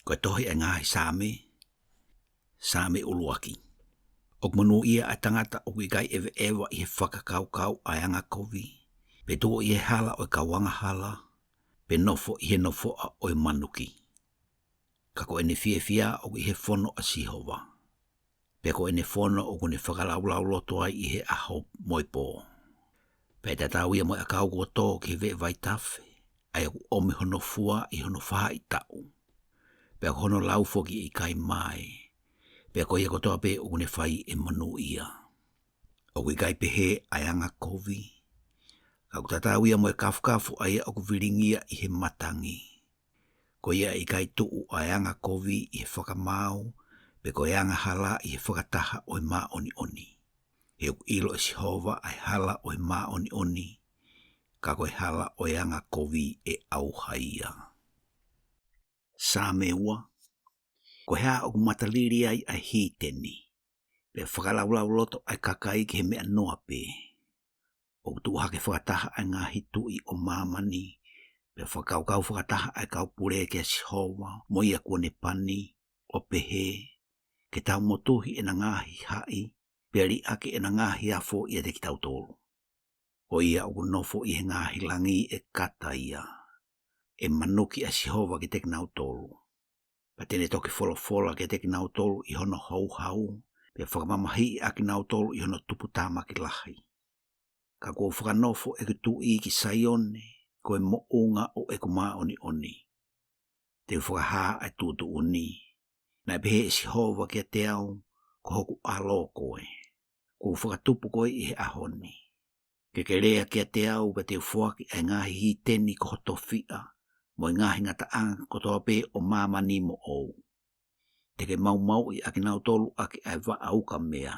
Koe tohi e ngāhi Same uluaki. Ok manu ia a tangata o kai ewe ewa i he whakakaukau ai anga kovi. Pe tō i he hala o kawanga hala. Pe nofo i he nofo a oi manuki. Ka ko ene fia o i he fono a sihova. Pe ko ene fono o kune whakalaulau loto ai i he aho moipo. Pe te tau ia moi a kau kua tō ki he vai tafe. Ai aku ome hono fua i hono wha i tau. Pe ako hono laufoki i kai mai. Pe ako ia kotoa pe o kune whai e manu ia. O kui kai pehe ai anga kovi. Aku tatau ia mo e kafu ai o kuviringia i he matangi. Ko ia i kai tuu ai anga kovi i he whakamau. Pe ko anga hala i he whakataha o i maa oni oni. He uku ilo e sihova ai hala o i maa oni oni. Ka koe hala o i anga kovi e au haia. Sa meua. Ko hea o kumataliri ai ai hiteni. Pe whakalaulau loto ai kakai ki he mea noa pe. O tu hake whakataha ai ngā hitu i o mamani. Pe whakaukau whakataha ai kau pure ke sihova. Mo ia kone pani. O pehe. Ke tau motuhi e na ngāhi hai. Pe ari ake e na ngāhi afo ia te ki tau tolu. O ia o kunofo i he ngāhi langi e kata ia. E manuki a sihova ki te kinau tolu. Pa tene toki fola ke te kinau tolu i hono hau. Pe whakamamahi a kinau tolu i hono tupu tāmaki lahi. Ka kua whakanofo e kutu i ki saione, ko e mounga o e kuma oni. Te whakaha ai tutu uni. Nai pehe e sihova kia te au, ko hoku alo koe. Ko whakatupu koe i he ahoni. Ke rea kia te au pa te whuaki ai ngahi hi teni ko hoto fia, mo i ngahi ngata anga ko toa pe o mamani mo ou. Te ke mau i akinau tolu aki ai wa auka mea.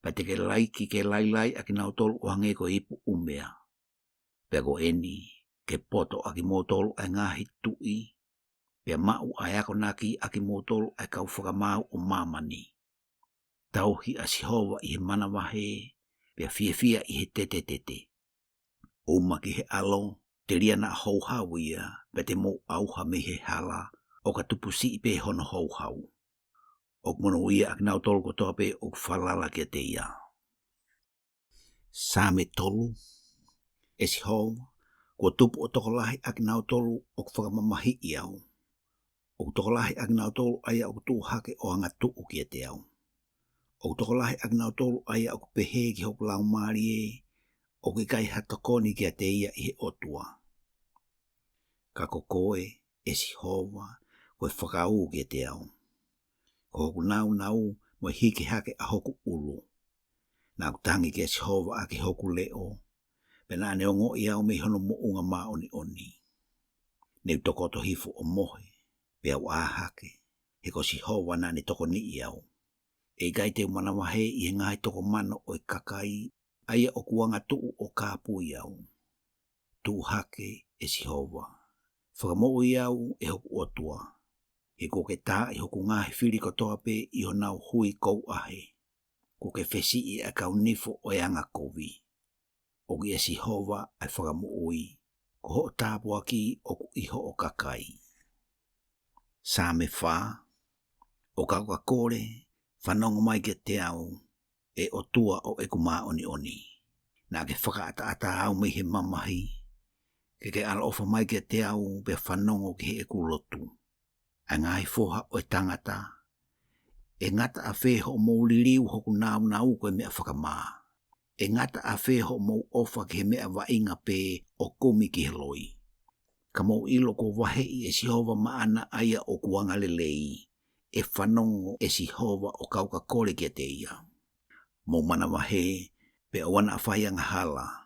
Pa te ke laiki ke lailai akinau tolu o hange ko ipu umea. Pe ko eni, ke poto aki mo tolu ai ngahi tui. Pe mau ai ako naki aki mo tolu ai kau whakamau o mamani. Tauhi a sihova i he mana wahe, pe fia i he tete. Uma ki he alo, te ria na hauhau ia, pe te mo auha me he hala, o ka tupusi i pe hono hauhau. O mono ia ak nau tolu ko toa pe o whalala kia te ia. Same tolu, e sihova, ko tupu o tokolahi ak nau tolu o whakamamahi i au. O tokolahi ak nau tolu aia o tu hake o anga tuu kia te au. O tokolahi ak nau tolu aia o pehe ki hoku lau maari e, o ki kai hatokoni kia te ia i he otua. Ka koe e sihova, koe whakau kia te au. Ko hoku nau mo hiki hake a hoku ulu. Nā kutangi kia sihova a ki hoku leo, pena ane ongo i au me hono mounga maa oni. Neu tokoto hifu o mohe, pe au ahake, he ko sihova nā ne toko ni i au. E gai te umana wahe i he ngai toko mano o i kakai, aia o kuanga tuu o kāpu i au. Tu hake e sihova. Whakamou i au e hoku otua. He ko ke tā i hoku ngahi whiri kotoa pe i ho nau hui kou ahe. Ko ke whesi i a kau nifo o e anga kovi. O ki e sihova ai whakamou i. Ko ho tāpua ki o ku iho o kakai. Sā me whā. O kauka kore, whanongo mai ke te au. E o tua o e kuma oni. Nā ke whakaata au me he mamahi. Ke ala ofa mai ke te au pe whanongo ki he e kulotu. A ngai foha o e tangata. E ngata a wheho mou liriu hoku nau koe mea whakamaa. E ngata a wheho mou ofa ki he mea wainga pe o kumi ki he loi. Ka mou ilo ko wahe i e sihova maana aia o kuanga lelei. E whanongo e sihova o kauka kore kia te ia. Mou mana wahe pe o wana a whaianga hala.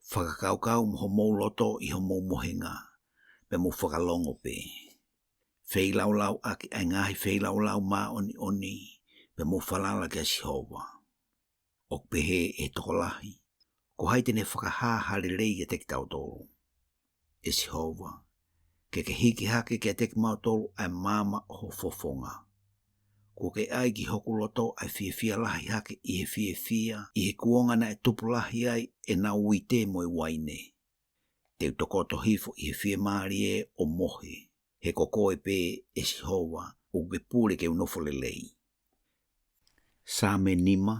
Whakakaukau mo mou loto i ho mou mohenga. Pe mou whakalongo pe. Wheilau aki ai ngahi wheilau maa oni. Pe mou whalala kia sihova. O pehe e tokolahi. Ko haitene whakaha harelei e te ki tau tolu. E sihova. Ke hiki hake kia te ki mau tolu ai mama o fofonga. Ko ke ai ki hoku loto ai fia lahi hake i he fia. I he kuonga na e tupu lahi ai e na uite mo i waine. Te utokoto hifo i he fia maari e o mohe. He kokoe pe e si hoa o ke pule ke unofo le lei. Sa me nima,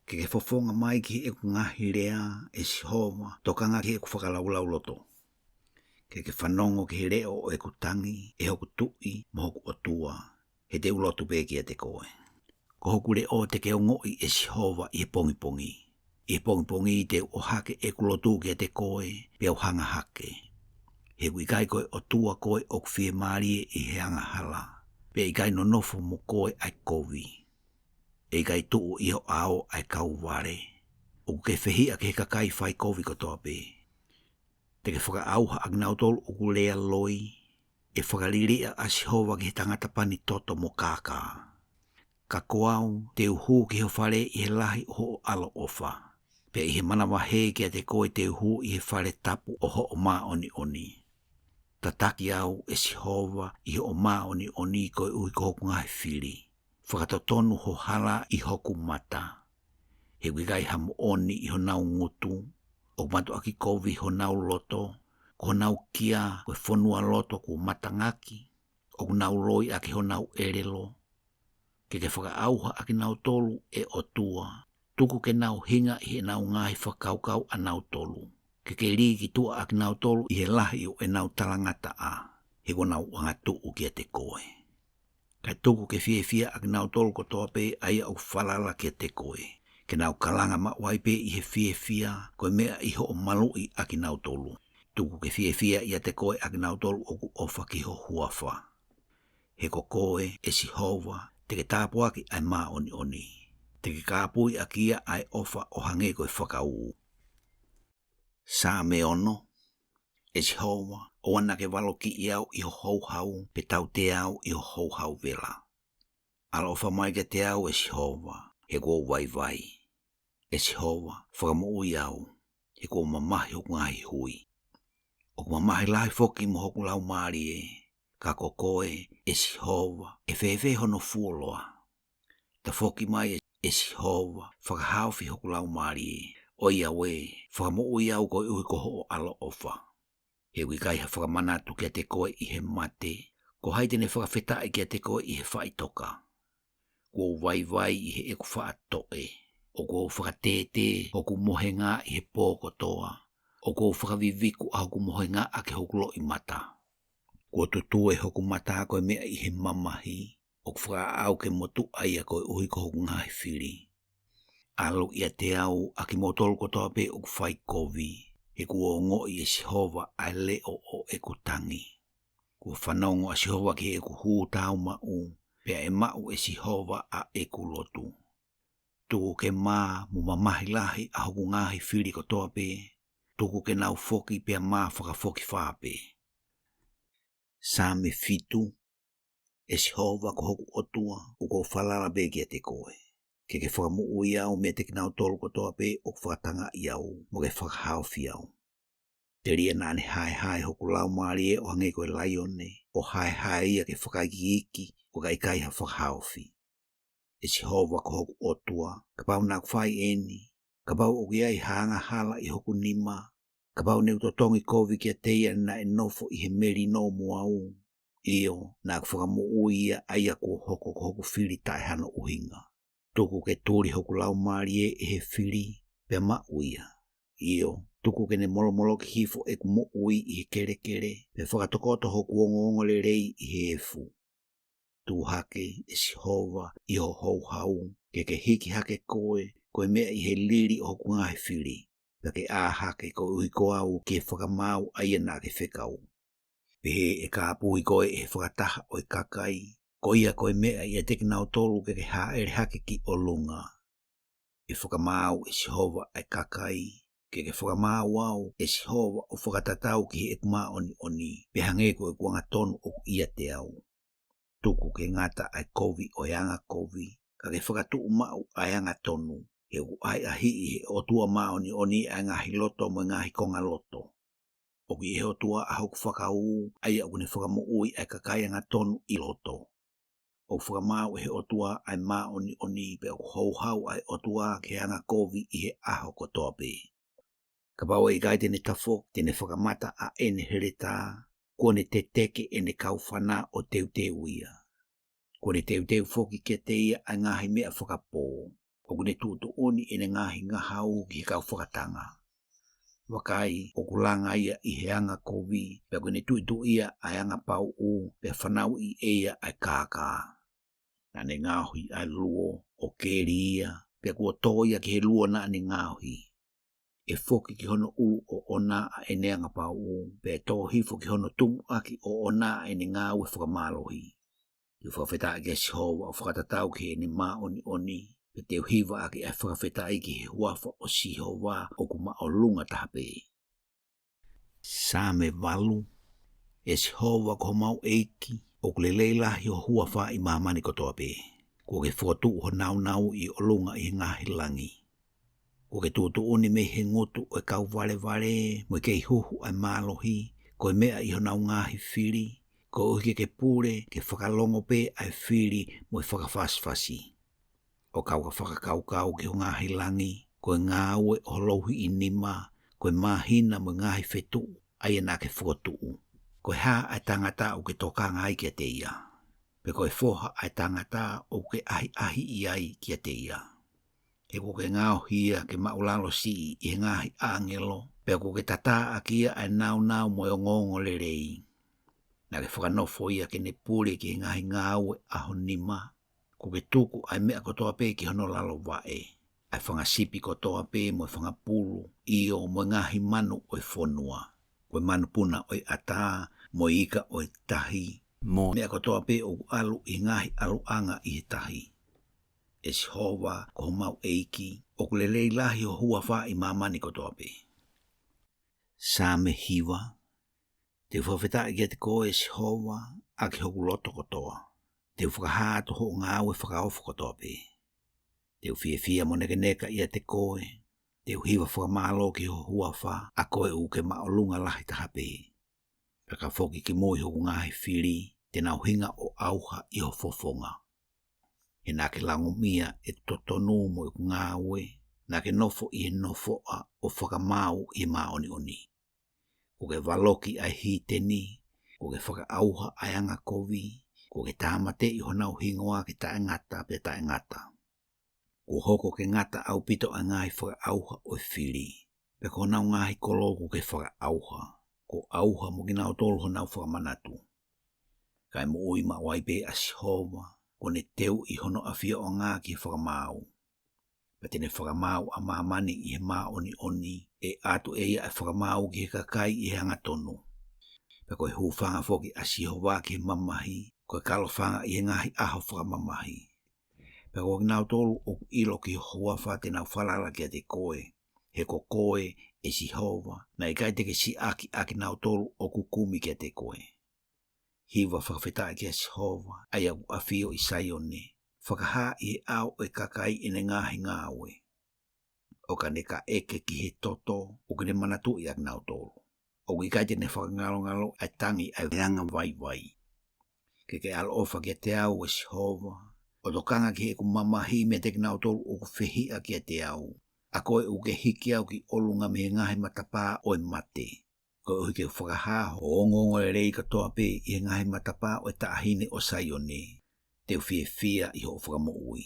ke fofonga mai ki e ku ngahi rea e si hoa tokanga ki e ku whakalaulau loto. Ke whanongo ki he reo o e ku tangi, e hoku tui, mo hoku otua, he te ulotu pe ki a te koe. Ko hoku reo te ke o ngoi e si hoa i he pongi pongi. I he pongi pongi te o hake e ku lotu ki a te koe, pe au hanga hake. He kui kai koe o tua koe o kwhie maarie i he anga hala. Pe i kai no nofo mo koe ai kovi. E kai tuu i ho ao ai kau ware. O ke whehia ke he kakai whai kovi kotoa pe. Te ke whaka auha agnautol o ku lea loi. E whakariria a si hova ki he tangata pani toto mo kaka. Ka koau te uhu ki he whare i he lahi o alo ofa. Pe i he manawa he ki a te koe te uhu i he whare tapu o ho o maa oni oni. Tataki au e si hova i o maa oni oni koe ui ko hoku ngahi whiri. Whakatotonu ho hala i hoku mata. He wigai hamu oni i ho nau ngutu. O matu aki kovi ho nau loto. Ko nau kia koe whonua loto ku matangaki. O nau loi aki ho nau erelo. Ke whakaauha aki nau tolu e o tua. Tuku ke nau hinga i he nau ngahi whakaukau a nau tolu. Ke riki tua aki nau tolu i he lahi o e nau talangata a. He ko nau wangatu uki a te koe. Kai tuku ke fia aki nau tolu ko toa pe aia au whalala ki a te koe. Ke nau kalanga mawai pe i he fia koe mea i ho o malui aki nau tolu. Tuku ke fia i a te koe aki nau tolu oku ofa ki ho huafa. He ko koe e si hova te ke tāpu aki ai maa oni oni. Te ke kāpui aki ia ai ofa o hange koe whakau. Sa me ono, e si hova o ana ke walo ki iau i ho hauhau pe tau te au i ho hauhau vela. Ala ofa mai ke te au e si hova, he ko vai vai. E si hova, whakamu ui au, he ko mamahi hoku ngahi hui. O mamahi lai foki mo hoku lau maari e, ka kokoe e si hova, e whewhe hono fuoloa. Ta foki mai e si hova, whakahauwhi hoku lau maari e, o ia we, whakamu ui au ko ui ko ho alo ofa. He wikai ha whakamanatu kia te koe i he mate, ko haitene whakawheta i kia te koe i he whaitoka. Ko vai vai i he eku whaatoe, o ko whakatete hoku mohenga i he pōkotoa, o ko whakaviviku a hoku mohenga a ke hoku lo i mata. Ko tutue hoku mata koe mea i he mamahi, o whaka au ke motu aia koe uhi ko hoku ngahi whiri. Alu ia te au a ki motolu kotoa pe o whai kovi, he kua o ngoi e si hova ai leo o eku tangi. Kua whanongo a si hova ki eku huu tau mau, pea e mau e si hova a eku lotu. Tuku ke maa mu mamahi lahi a hoku ngahi whiri kotoa pe, tuku ke nau foki pea maa whakafoki whape. Sa me fitu, e si hova ko hoku otua o ko whalala be kia te koe. Ke whakamu ui au me te kinau tolu kotoa pe o whakatanga i au mo ke whakahauwhi au. Te ria nane hai hoku lau maari e o hange koe laione o hai ia ke whakaiki o kai kai ha whakahauwhi. E si hova ko hoku otua, ka pau nāk whai eni, ka pau o kia i hanga hala i hoku nima, ka pau neu totongi kovi kia teia na e nofo i he meri no muau. Io, nāk whakamu ui ia aia ko hoku whiri tai hano uhinga. Tuku ke tūri hoku lau maari e he whiri, pe ma uia. Io, tuku ke ne molo ki hifo e ku mo ui i he kere, pe whakatokoto hoku ongo le rei i he efu. Tu hake e si hova i ho hou hau, ke hiki hake koe mea i he liri o hoku ngahi whiri, pe ke a hake ko ui ko au ke whakamau aia nā ke whekau. Pe he e ka apui koe e whakataha o i kakai, ko ia koe mea i a teki nau tolu ke haere hake ki o lunga. E whakamau e si hova ai kakai, ke whakamau au e si hova o whakatatau ki he ekuma oni, pe hange koe kuanga tonu o ia te au. Tuku ke ngata ai kovi o yanga kovi, ka ke whakatu mau ai anga tonu, he u ai ahi i he otua maoni ai ngahi loto mo ngahi konga loto. O ki he otua a hoku whakau ai au ne whakamu ui ai kakai anga tonu i loto. O whakamau he otua ai maoni pe o hauhau ai otua ke anga kovi i he aho kotoa pe. Ka pau e kai tene tafo, tene whakamata a ene hereta, kone te teke e ne kauwhana o teu ia. Kone teu foki kia te ia a ngahi mea whakapō, o kune tūtu oni e ne ngahi ngahau ki he kau whakatanga. Wakai o kulanga ia I heanga kovi, pe kone tuitu ia a anga pau u, pe whanau I eia ai kākā. Na ne ngāhui ai luo o keri ia, pe kua tō ia ki he luo na ne ngāhui. E foki ki hono u o ona a e neanga pau u, pe tō hifo ki hono tumu aki o ona a e ne ngā ue whakamalohi. I whawheta ki a Sihova o whakatatau ki e ne mā oni, pe te uhiwa aki a whakawheta ki he huafa o Sihova o kuma o lunga tahape. Same walu, e Sihova ko mau eiki, o kulelei lahi o huafa I mamani kotoa pe. Ko ke whakatu ho nau I o lunga I ngahi langi. Ko ke tūtu oni me he ngotu o e kau vale, mo ke huhu ai mālohi, ko e mea I ho nau ngahi whiri, ko uke ke pūre ke whakalongo pe ai whiri mo e whakawhaswhasi. O kau ka whakakau ki ho ngahi langi, ko e ngā ue o louhi I nima, ko e mahina mo ngahi whetu, ai e nā ke whakatu. Ko e haa ai tangata o ke tokanga ai kia te ia. Pe ko e whoha ai tangata o ke ahi I ai kia te ia. E ko ke ngāo hia ke maulalo si I he ngahi angelo, pe ko ke tata a kia ai nau mo e ngongo le rei. Na ke whakanofo ia ke ne pūre ki he ngahi ngāue aho nima, ko ke tuku ai mea kotoa pe ki hono lalo wae. Ai whangasipi kotoa pe mo e whangapulu, I o mo ngahi manu o e whonua. Ko e manu puna o e ata, mo ika o e tahi, mo mea kotoa pe o alu I ngahi aluanga I he tahi. E Sihova ko mau eiki, o kulelei lahi o huafa I mamani kotoa pe. Same hiwa, te whawheta I kia te koe e Sihova, a ki hoku loto kotoa. Te whakahāto ho ngāwe whakaofu kotoa pe. Te whia mo neka ia te koe, te hiwa whakamalo ki ho huafa, a koe u ke maolunga lahi tahape. Peka whoki ki moi hoku ngahi whiri, te nau hinga o auha I ho fofonga. He nā ke langomia e totonu mo I ngā ue, nā ke nofo I he nofo a o whakamau I maoni. Ko ke waloki ai hiteni, ko ke whakaauha ai anga kovi, ko ke tāmate I honau hingoa ke tae ngata pe tae ngata. Ko hoko ke ngata au pito a ngai whakaauha o whiri, pe ko nau ngahi kolo ko ke whakaauha, ko auha mo ki nau tolu honau whakamanatu. Kai mo ui ma waipe a Sihova, ko ne teu I hono awhia o ngā ki whakamau. Pa tene whakamau a mamani I he maoni, e atu eia e whakamau ki he kakai I he angatonu. Pa koe hūwhanga whoki a Sihova ki he mamahi, koe kalowhanga I he ngahi aho whakamamahi. Pa koe nau tolu o ilo ki huafa te nau whalala ki a te koe, he ko koe e Sihova, na I kai teke si aki nau tolu o kukumi ki a te koe. Hiwa whakawhetai ki a Sihova, ai au awhio I Saione, whakaha I he au e kakai I ne ngahi ngāwe. O ka ne ka eke ki he toto, o ka ne manatu I ak nau tolu. O ki kai te ne whakangalo ai tangi ai reanga vai. Ke alo ofa ki a te au e Sihova, o tokanga ki he kumamahi me te nau tolu o ku whihia ki a te au. A koe u ke hiki au ki olunga me ngahi matapā o e mate. Ko uhi ke whakaha o ngongo e rei katoa pe I he ngahi matapā o e taahine o Saione, te whia I ho whakamoui.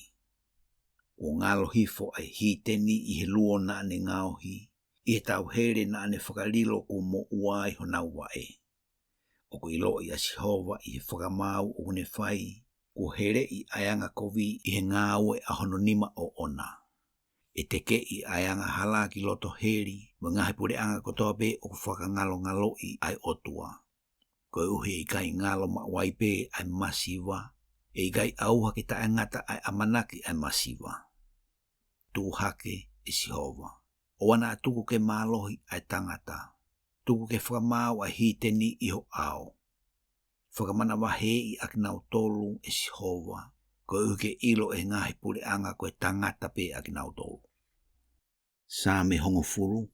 O ngalo hifo ai hiteni I he luo na ane ngauhi, I he tau here na ane whakalilo ku mo uai ho nau wae. O ko ilo I a Sihova I he whakamau o ne whai, ko here I ayanga kovi I he ngāwe a hono nima o ona. E teke I ayanga hala ki loto heri, mo ngahi pure anga kotoa pe o ku whakangalo I ai otua. Ko uhi I kai ngalo ma waipe ai masiwa, e I kai auha ki tae ngata ai amanaki ai masiwa. Tu hake e Sihova. O ana atuku ke malohi ai tangata. Tuku ke whakamau ai hiteni I ho ao. Whakamana wahe I akinau tolu e Sihova, ko uhi ke ilo e ngahi pure anga koe tangata pe akinau tolu. Same hongo furu,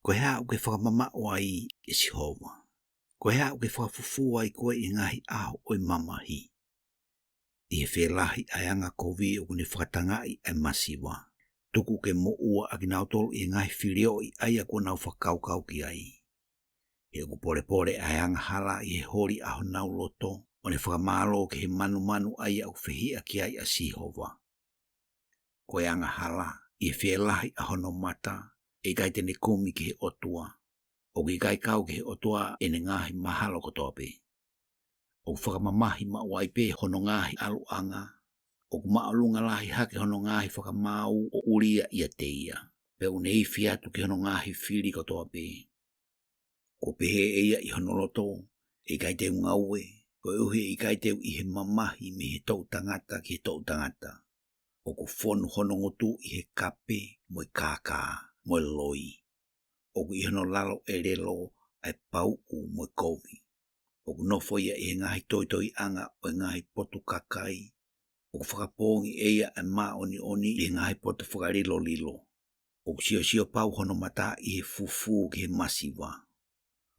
ko hea uke whakamama o ai e Sihova. Ko hea uke whakafufu ai koe I ngahi aho o I mamahi. I he whelahi ai anga kovi o kune whakatangai ai masiwa. Tuku ke mo ua akinau tolu I ngahi whirio I aia kua nau whakaukau ki ai. He uku pole ayanga hala i he hori aho nau loto, o ne whakamalo ke he manu ai au whihia ki ai a Sihova. Ko anga hala i he whielahi aho no mata, e kai tene kumi ki he otua, o ki kai kau ki he otua e ne ngahi mahalo kotoa pe. O whakamamahi ma waipe hono ngahi aluanga, o kumaalunga lahi hake hono ngahi whakamau o uria ia teia. Pe unei fiatu ki hono ngahi whiri kotoa pe. Ko pehe eia i hono loto, e kai teu ngaue, ko uhe i kai teu i he mamahi me he tau tangata ki he tau tangata. O ko whonu hono ngotu i he kape, mo i kākā, mo i loi. O ku i hono lalo e relo ai pau u mo i kovi. O ku nofo ia i he ngahi toi anga o ngahi potu kakai. O ku whakapōngi eia ai mā oni i he ngahi potu whakarilo lilo. O ku sio pau hono mata i he fufu ki he masiwa.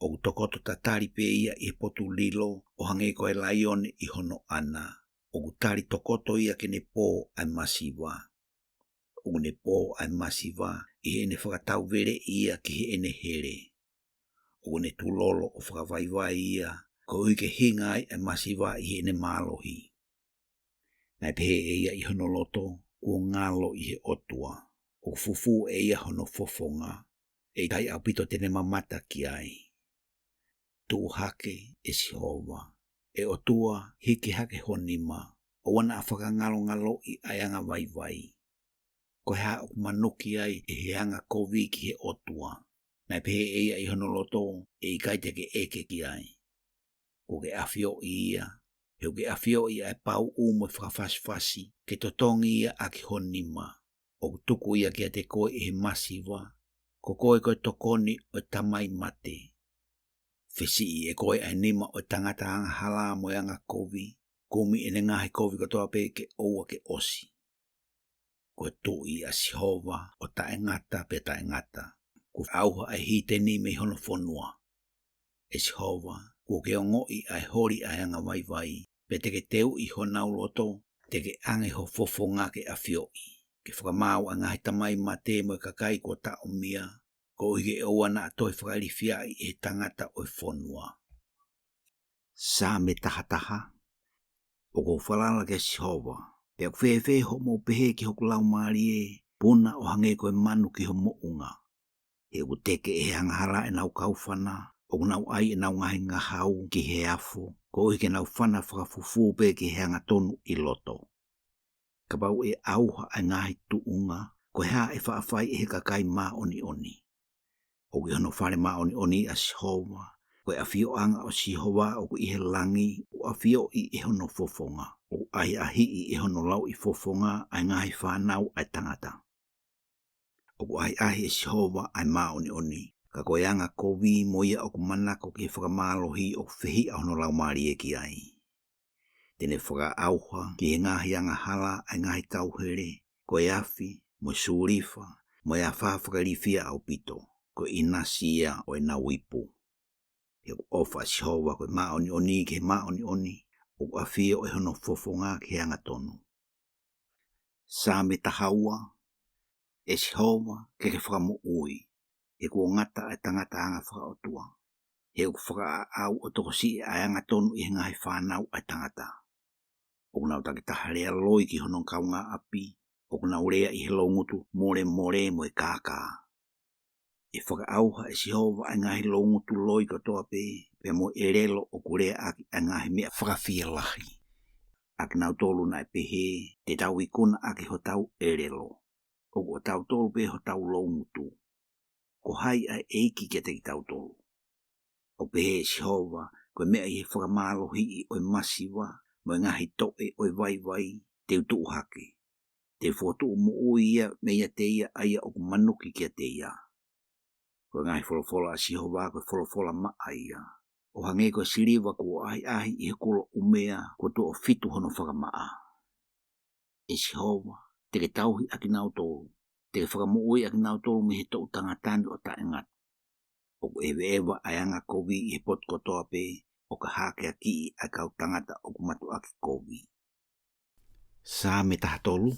O ku tokoto tatari pe ia i he potu lilo o hange koe laione i hono ana. O ku tari tokoto ia ke ne pō ai masiwa. O ku ne pō ai masiwa i he ne whakatau vere ia ki he ene here. O ku ne tulolo o whakawaiwai ia ko ui ke hinga ai masiwa i he ne mālohi. Nai pehe eia i hono loto kua ngalo i he otua. O fufu eia hono fofonga e kai au pito tene mamata ki ai. Tu hake e Sihova. E otua hiki hake honima. O wana a whakangalo i aianga vai. Ko hea o manuki ai e heanga kovi ki he otua. Nai pehe eia i hono loto e i kai teke eke ki ai. Ko ke awhio i ia. Heu ke awhio i ai pau umo i whakawhaswhasi ke totongi ia a ki honima. O tuku ia ki a te koe i he masiwa. Ko koe tokoni o tamai mate. Whisi i e koe ai nima o tangata anga hala mo anga kovi. Kumi ene ngahi kovi kotoa pe ke oua ke osi. Ko tui a Sihova o tae ngata pe tae ngata. Ko auha ai hite ni me hono whonua. E Sihova, ko ke ongo i ai hori ai anga vai. Pe teke teu i honau loto, teke ange ho fofonga ke awhio i. Ke whakamau a ngahi tamai mate mo e kakai ko ta o mia. Ko ike oua na atoi whakarifia i e tangata o whonua. Sa me tahataha. O ko whalala ke Sihova. Pe ak whewhe ho mo pehe ki hoku lau maari e. Puna o hange koe manu ki ho mo unga. He u teke e hangahara e nau kauwhana. O nau ai e nau ngahi ngahau ki he afo. Ko ike nau whana whakafufu pe ki he hanga tonu i loto. Ka bau e auha ai ngahi tuunga. Ko hea e whaafai e he kakai maa oni. O ki hono whare maa oni a Sihova. Ko e awhio anga o Sihova o ku i he langi. O awhio i e hono fofonga. O ai ahi i e hono lau i fofonga ai ngahi whanau ai tangata. O ku ai ahi e Sihova ai maa oni. Ka koe anga kovi moia o ku manako ki whakamalohi o whihi a hono lau maari e ki ai. Tene whaka auha ki he ngahi anga hala ai ngahi tauhere. Ko e awhi, mo surifa, mo e awha whakarifia au pito. Ko inasia o e na wipu. He ku ofa Sihova koe maa oni ki he maa oni. O ku awhia o e hono fofonga ki he anga tonu. Sa me tahaua. E Sihova ke whakamu ui. E kua ngata e tangata anga whakaotua. He u whaka au o toko si e anga tonu i ngahi whanau ai tangata. O kunau take taharea loi ki hono kaunga api. O kunau rea i he longutu more mo e kākā. E whaka auha e Sihova ai ngahi longutu loi katoa pe. Pe mo e relo o kurea aki ai ngahi mea whakawhia lahi. Aki nau tolu na e pehe te tau ikuna aki ho tau e relo. O kua tau tolu pe ho tau longutu. Ko hai ai eiki ke te tau tolu. O pehe Sihova, koe mea i he whakamalohi i oi masiwa, mo e ngahi toe oi vai, te utu hake. Te whotu mo ui ia me ia te ia aia o manuki kia te ia. Koe ngahi wholofola a Sihova, koe wholofola maa ia. O hange koe siriwa ko ahi i he kulo umea, ko tu o fitu hono whakamaa. E Sihova, teke tauhi aki nau tolu. Te whakamuui aki nau tolu me he tau tangatani o tae ngat. O ku ewa ayanga kovi i he pot kotoa pe, o ka hake aki i a kau tangata o ku matu aki kovi. Sa me taha tolu.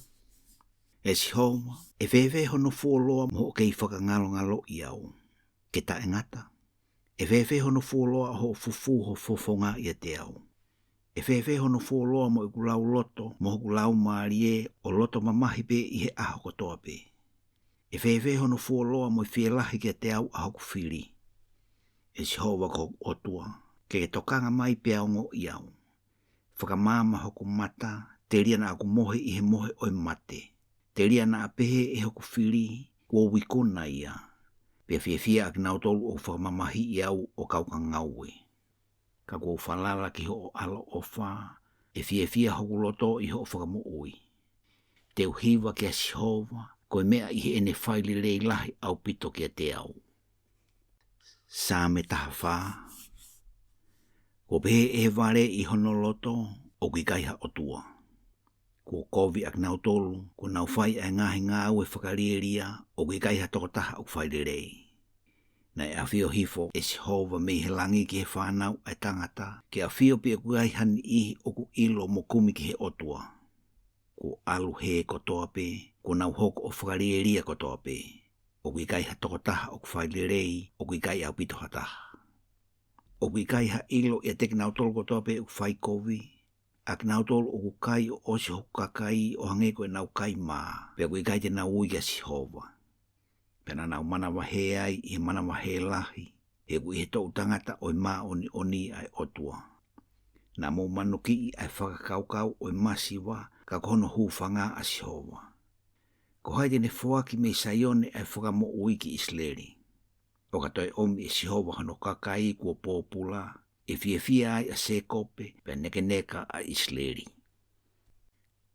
E Sihova, e wewe hono fuoloa mo o kei whakangalo i au. Ke tae ngata. E whewhe hono fuoloa ho fufu ho fofonga ia te au. E whewhe hono fuoloa mo i kulau loto mo kulau maarie o loto mamahi pe i he aho kotoa pe. E whewhe hono fuoloa mo i whielahi kia te au aho kufiri. E si hova ko otua, ke tokanga mai pe aongo i au. Whakamama hoku mata, te ria na aku mohe i he mohe oi mate. Te ria na apehe e hoku whiri, kua wikona ia. Pea whiawhia ak nautolu o whakamamahi i au o kauka ngauwe. Ka kua whalala ki ho alo o wha, e whiawhia hoku loto i ho whakamu ui. Te uhiwa kia sihova, koe mea i he ene whaili rei lahi au pito kia te au. Sā me taha whā. Ko pehe e ware i hono loto o ki kaiha otua. Ko kovi ak nautolu, ko nau whai ai ngahi ngā ue whakarieria o ki kaiha tokotaha au whaili rei. Na e awhio hifo e sihova me he langi ki he whanau ai tangata, ke awhio pia kuai hani ihi o ku ilo mo kumi ki he otua. Ko alu he kotoa pe, ko nau hoko o whakarieria kotoa pe, o ki kaiha tokotaha o ku whaili rei, o ki kai au pito hataha. O ki kaiha ilo e teki nautolu kotoa pe o ku whai kovi, ak nautolu o ku kai o osi hoku kakai o hangeko e nau kai maa, pe ku kai te nau ui kia sihova. Pena nau mana wahe ai i he mana wahe lahi, e ku i he tau tangata oi maa oni ai otua. Na mou manuki i ai whakakaukau oi masiwa ka kono hūwhanga a sihova. Ko haide ne whoaki me saione ai whakamo ui ki Isleri. O katoi omi e sihova hano kakai kua pōpula, e whiawhia ai a sekope pe neka a Isleri.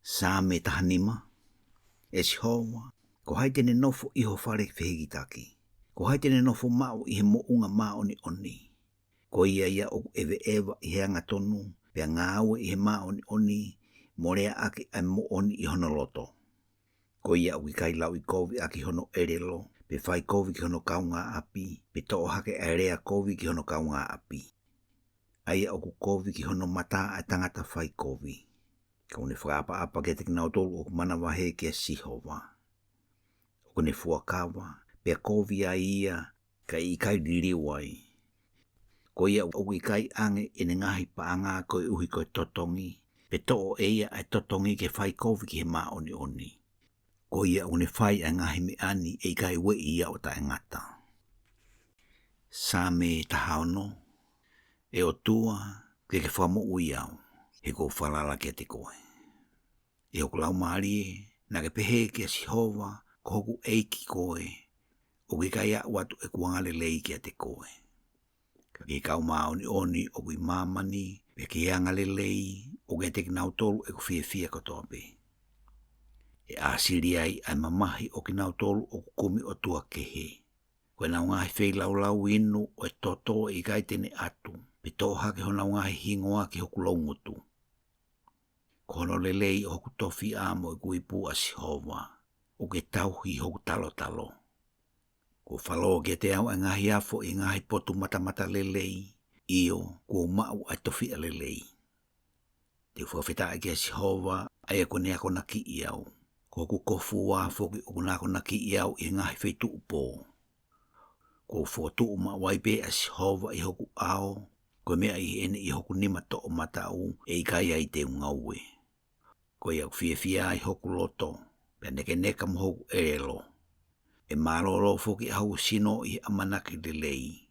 Sā me tahanima, e sihova, ko haite ne nofo iho whare whihigitaki. Ko haite ne nofo mao i he mounga maa oni. Ko ia o ewe ewa i he anga tonu, pea ngāwe i he maa oni, morea ake ai mo oni i hono loto. Ko ia o kai lau i kovi aki hono erelo, pe whai kovi ki hono kaunga api, pe to'o hake ai rea kovi ki hono kaunga api. Aia o ku kovi ki hono mata ai tangata whai kovi. Ka une whakapa apa ke teki nautolu o ku mana wahe kia sihova. O ne fuakawa, pe kovi ai ia, ka i kai ririwai. Ko ia o i kai ange ene ngahi paanga koe uhi koe totongi, pe to'o eia ai totongi ke whai kovi ki he maa oni. Ko ia une whai a ngahi me ani e kai we ia o tae ngata. Sā me tahaono, e o tua ke whamo ui au, he ko whalala kia te koe. E o kulau maarie, na ke pehe kia sihova, ko hoku eiki koe, o ki kai a watu e kuangale lei kia te koe. Ka ki kau maa oni o kui mamani, pe ki angale lei, o ke teki nautolu e ku whiawhia kotoa pe. E asiri ai mamahi o ki nautolu o kukumi o tua kehe. Koe nau ngahi whei lau inu o e toto i kai tene atu, pe toha ke honau ngahi hingoa ki hoku laungutu. Ko hono lelei o hoku tofi amo i kuipu a sihova, o ke tauhi hoku talo. Ko whalo ke te au e ngahi afo i ngahi potu mata lelei, io ko mau ai tofi a lelei. Te whawheta ke sihova ai e kone ako naki i au. Ko ku kofu wa foki o kunako naki i au i ngahi wheitu upo. Ko whotu uma waipe a sihova i hoku ao, ko mea i ene i hoku nima to o matau e i kai ai te ungauwe. Ko i au whiawhia i hoku loto, pe neka mo hoku erelo. E maroro foki au sino i amanaki lelei.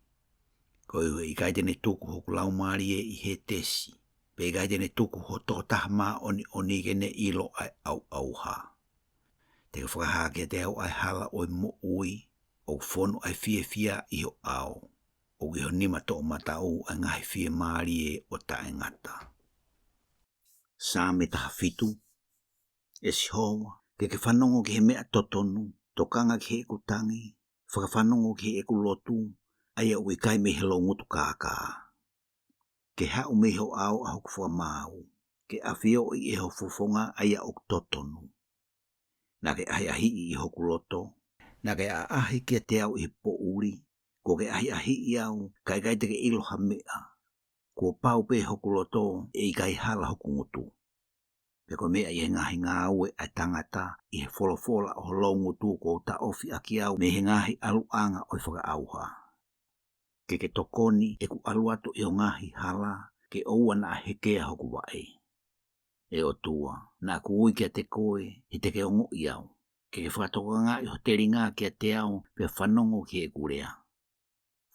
Ko i kai tene tuku hoku laumarie i he tesi, pe i kai tene tuku ho tōtahma oni kene ilo ai auha. Te whakahake te au ai hala o mo ui, o whono ai whiawhia i ho ao, o ki ho nima to o matau ai ngahi whia maarie o tae ngata. Sā me taha whitu, e sihova, ke whanongo ki he mea totonu, tokanga ki he kutangi, whakawhanongo ki he eku lotu, aia ui kai me helo ngutu kākā. Ke hau me ho ao a hoku whamau, ke awhio i e ho fofonga aia o totonu. Na ke ahi i hoku loto, na ke ahi kia te au i po uri, ko ke ahi i au, kai te ke iloha mea, ko pau pe hoku loto e i kai hala hoku ngutu. Pe ko mea i he ngahi ngā ue ai tangata i he wholofola o lau ngutu ko ta ofi aki au me he ngahi aluanga o i whaka auha. ke tokoni e ku aluato i o ngahi hala ke oua na hekea hoku wae. E o tua, na ku ui kia te koe i te ke ongo i au, ke whakatoka ngā i hoteri ngā kia te au pe whanongo ki e kurea.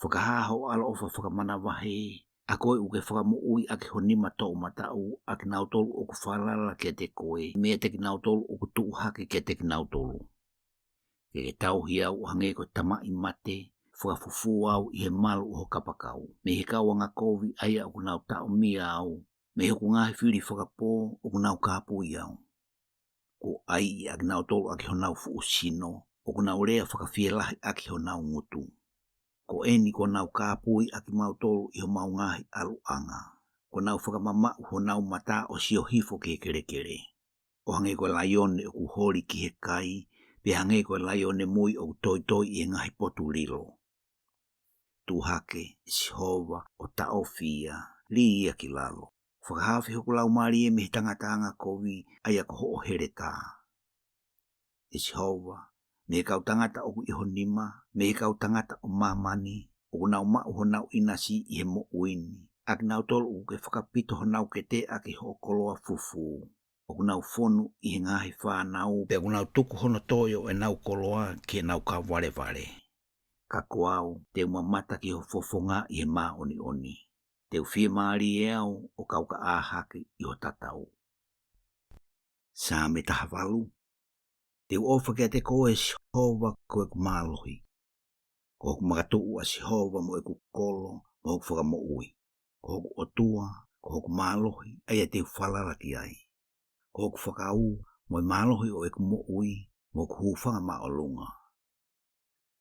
Whakahaho alo o whakamana wahe, a koe uke whakamo ui ake honima tau matau ake nautolu o ku whalala kia te koe, mea te ki nautolu o ku tuuhake kia te ki nautolu. Ke tauhi au hange ko tamai mate, whakafufu au i he malu o kapakau. Me he kauanga kovi aia o kunau tau mia au. Me he kungahi whiri whakapō o kunau kāpui au. Ko ai i ake nau tolu ake honau fu sino, o kunau rea whakawhielahi ake honau ngutu. Ko eni ko nau kāpui ake mau tolu i ho mau ngahi aluanga. Ko nau whakamamau honau mata o sio hifo ke kere. O hange ko laione o kuhori ki he kai, pe hange ko laione mui o toi i ngahi potu lilo. Tuhake, Jehova, o taofia, lia ki lalo. Whakahawhi hoku lau marie me tangatanga kovi aia ko ho hereta. Jehova, me kau tangata o iho nima, me kau tangata o mamani, o kunau mau honau inasi i he mo uini. Ak nau tolu u ke whakapito honau ke te ake ho koloa fufu. O kunau fonu i he ngahi whanau, pe kunau tuku hono toyo e nau koloa ke nau ka ware. Kakuau, te umamata ki ho fofonga i he maa oni. Te uwhia maari e au o kauka āhake i ho tatau. Sā me taha walu. Te uofa kia te koe Jehova koe ku mālohi. Ko hoku magatuu a Jehova mo e ku kolo, mo hoku whakamo ui. Ko hoku otua, ko hoku mālohi, aia te uwhalala ki ai. Ko hoku whakau, mo e mālohi o e ku mo ui, mo ku hūwhanga ma o lunga.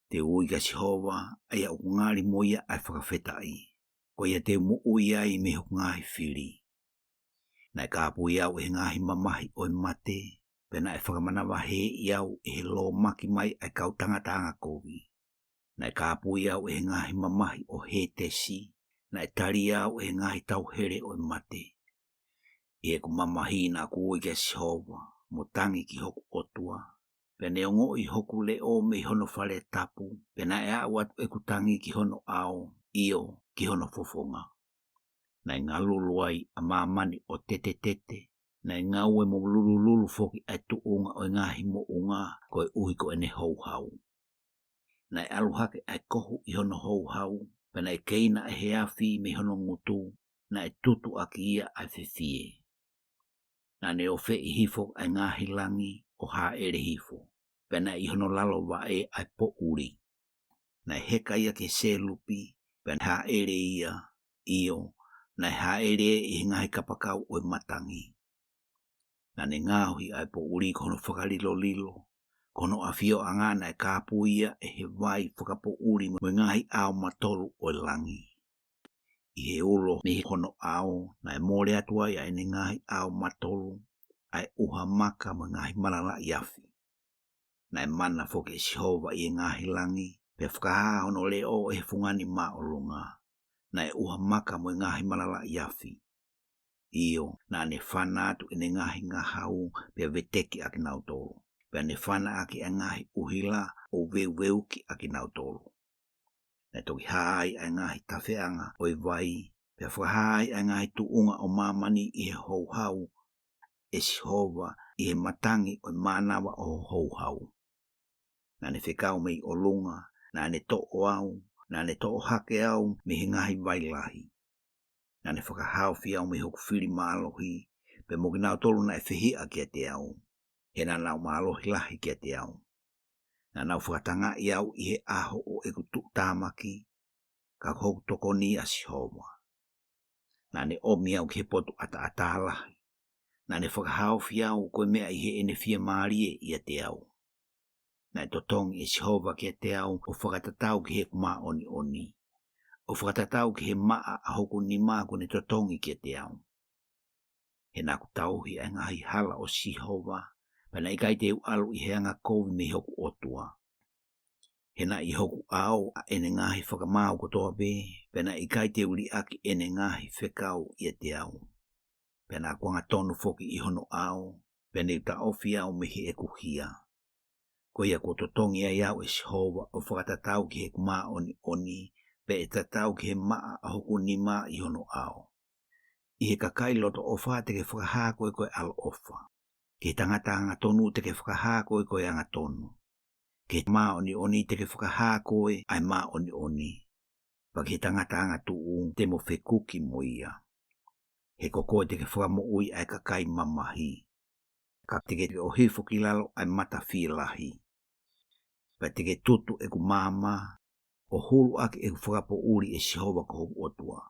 Te ui ka Jehova, aia o ku ngāri moia ai whakawhetai. Ko ia te mo ui ai me hoku ngāhi whiri. Nai kāpui au e ngāhi mamahi o e mate, pena e whakamanawa he i au e he lo maki mai ai kau tangatanga kovi. Nai kāpui au e ngahi mamahi o he tesi, nai tari au e ngahi tauhere o e mate. E ku mamahi na ku ui kia Jehova, mo tangi ki hoku otua. Pene ongo i hoku leo me hono whare tapu, pena e au atu e ku tangi ki hono ao, io ki hono fofonga. Nai ngā luluai a mamani o tete, nai ngau e mo lulu foki ai tuunga o ngahi mo unga koe uhi ko ene hou hau. Nai aluhake ai kohu i hono hou hau, pena e keina e heafi me hono ngutu, na e tutu aki ia ai whiwhie. Na ne o fe i hifo ai ngahi langi o ha ere hifo, pena i hono lalo wa e ai po uri. Na e heka ia ke se lupi, pena ha ere ia, io, na e ha ere i ngahi kapakau o matangi. Na ne ngāhui ai po uri kono whakarilo lilo, kono awhio angana e kāpuia e he vai whakapo uri mo ngahi ao matolu o langi. I he ulo me he kono ao, na e mōre atua ia e ne ngahi ao matolu, ai uha maka mo ngahi malala iafi. Na e mana foke Jehova i ngahi langi, pe whakaha hono leo e he fungani maa o lunga. Na e uha maka mo ngahi malala iafi. Io, na ne whana atu e ne ngahi ngahau pe veteki aki nautolu. Pe ne whana aki e ngahi uhila o veu ki aki nautolu. Na toki haai e ngahi tawheanga o i vai, pe whakahaai e ngahi tuunga o mamani i he hou hau, e Jehova i he matangi o manawa o hou hau. Na ne whekau mei o lunga, na ne to'o au, na ne to'o hake au me he ngahi vailahi. Na ne whakahau whiau me hoku whiri mālohi, pe mokinau tolu na e whihia kia te au. He na nau mālohi lahi kia te au. Na nau whakatanga i au i he aho o e kutu tāmaki, ka hoku toko ni a Jehova. Na ne omi au ke potu ata lahi. Na ne whakahau whiau koe mea i he ene whia maarie i a te au. Na e totongi e Jehova kia te au o whakatatau ki he kuma oni. O whakatatau ki he maa a hoku ni maa kone totongi kia te au. He naku tauhi a ngahi hala o Jehova, pena ikai te u alu i he anga kovi me hoku otua. He na i hoku au a ene ngahi whakamau kotoa be, pena ikai te uli aki ene ngahi whekau i te au. Pena kuanga tonu foki i hono au, pena i ta ofi au me he ekuhia. Ko ia ko totongi ai au e Jehova o whakatatau ki he kuma oni, pe e tatau ki he maa a hoku ni maa I hono ao. I he kakai loto ofa te ke whakahā koe alo ofa. Ke tangata anga tonu te ke whakahā koe anga tonu. Ke maa oni te ke whakahā koe ai maa oni. Pa ke tangata anga tuu te mo whekuki mo ia. He koko te ke whakamo ui ai kakai mamahi. Ka te ke o hifo ki lalo ai mata whilahi. Pa te ke tutu e ku mama o hulu ake e ku whakapo uri e Sihova ko hoku otua.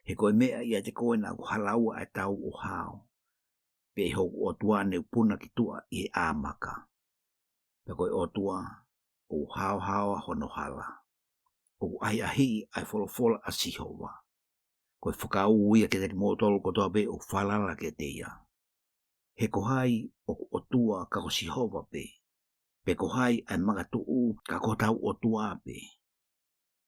He koe mea ia te koe na ku halaua ai tau o hao. Pe e hoku otua ne upuna ki tua I he āmaka. Pe koe otua o hao hono hala. O ai ahi ai wholofola a Sihova. Koe whakau uia ke te motolo kotoa pe o whalala ke te ia. He kohai o otua ka ko Sihova pe. Pe kohai ai magatuu ka ko tau otua pe.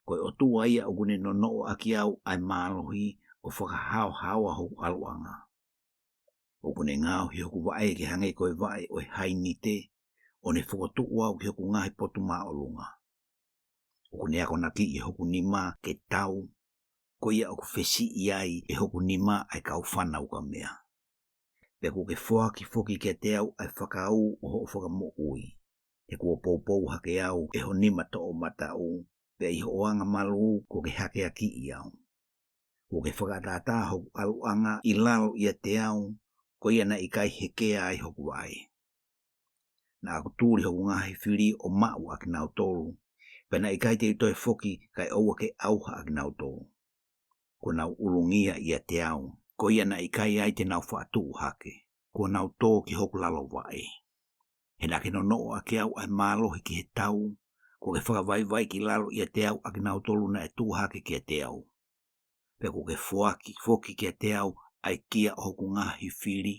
Koe otua ia o gune no noo aki au ai mālohi o whakahao hawa hoku aluanga. O gune ngāo hi hoku wae ke hange koe wae o haini te o ne whakotu au ki hoku ngahi potu maa olunga. O gune ako naki I hoku nima ke tau ko ia o ku whesi iai e hoku nima ai kau whanau ka mea. Pe ko ke whoaki whoki ke te au ai whakau o ho whakamo ui. E kua poupou hake au e ho nima to o matau pe I ho anga malu ko ke hake aki I au. Ko ke whakatata hoku aluanga I lalo ia te au ko ia na ikai hekea ai hoku ai. Na aku tūri hoku ngahi whiri o mau aki nau tolu pe na ikai te itoe whoki kai aua ke auha aki nau tolu. Ko nau ulungia ia te au ko ia na ikai ai te nau whaatu hake. Ko nau tō ki hoku lalo wae. He na ke no noo aki au ai mālohi ki he tau, ko ke whakawaiwai ki lalo ia te au aki nau tolu na e tūhake ki te au. Pe ko ke whoki ki te au ai kia o hoku ngahi whiri,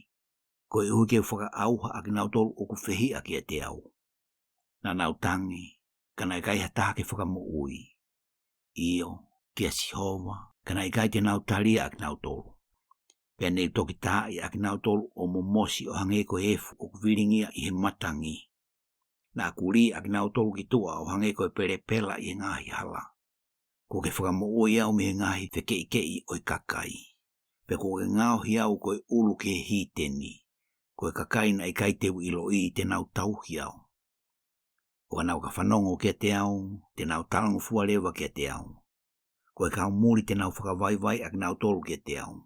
ko e hui ke whakaauha aki nau tolu o ku whehi aki te au. Na nau tangi, kana ikai hataha ke whakamo ui. Io, kia Sihova, kana ikai te nau talia aki nau tolu. Pea nei toki taai aki nau tolu o momosi o hange ko efu o kuwiringia I he matangi. Na kuri aki nau tolu ki tua o hange ko e pere pela I he ngahi hala. Ko ke whakamo oi au me he ngahi whekei o I kakai. Pe ko ke ngao hi au ko e ulu ke he hiteni. Ko e kakai na ikai teu ilo I te nau tauhi au. O ka nau ka whanongo ke te au, te nau talangu fuarewa ke te au. Ko e kau muri te nau whakawaiwai aki nau tolu ke te au.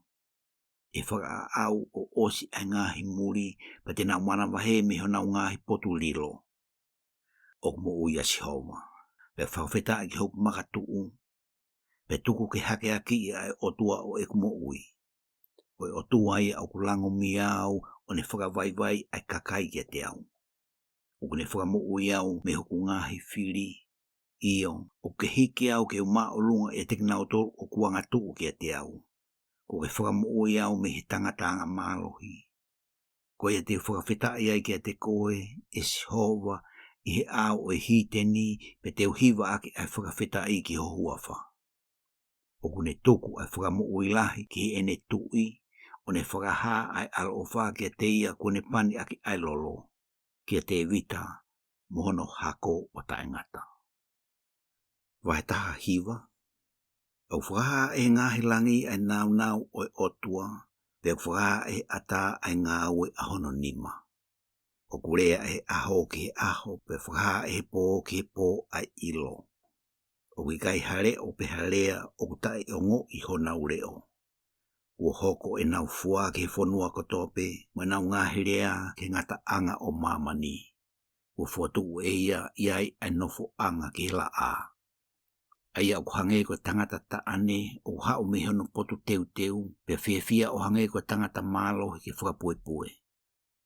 E whaka au o osi ai ngahi muri pa te nau mana wahe me ho nau ngahi potu lilo. O mo uia Sihova. Pe whawheta ki hoku makatuu. Pe tuku ke hake aki ai otua o e kumo ui. O e otua ia o kulango miau o ne whakawaiwai ai kakai ke te au. O kune whakamo ui au me hoku ngahi whiri. Io, o ke hiki au ke uma o lunga e te kinau tolu o kuanga tuu ke te au. Ko ke whakamo ui au me he tangatanga mālohi. Ko ia te whakawheta iai ke te koe e Sihova I he au o e hiteni pe te uhiwa aki ai whakawheta I ki ho huafa. O kune tuku ai whakamo ui lahi ki he ene tui o ne whakaha ai alo o wha ke te ia kune pani aki ai lolo. Kia te vita mohono hako o taengata. Vai taha hiwa. O whaha e ngahi langi ai nau o e otua, pe whaha e ata ai ngāwe a hono nima. O kurea e aho ki he aho, pe whaha e pō ki he pō ai ilo. O wikai hare o pe harea o kutai o ngo I hona ureo. Ua hoko e nau fua ki he whonua kotope, ma nau ngahi rea ki ngata anga o mamani. Ua fuatu e ia iai ai nofo anga ki he la a. Aia o hange ko tangata ta ane o hao me hono potu teu pe fia o hange ko tangata malo ki whakapuepue.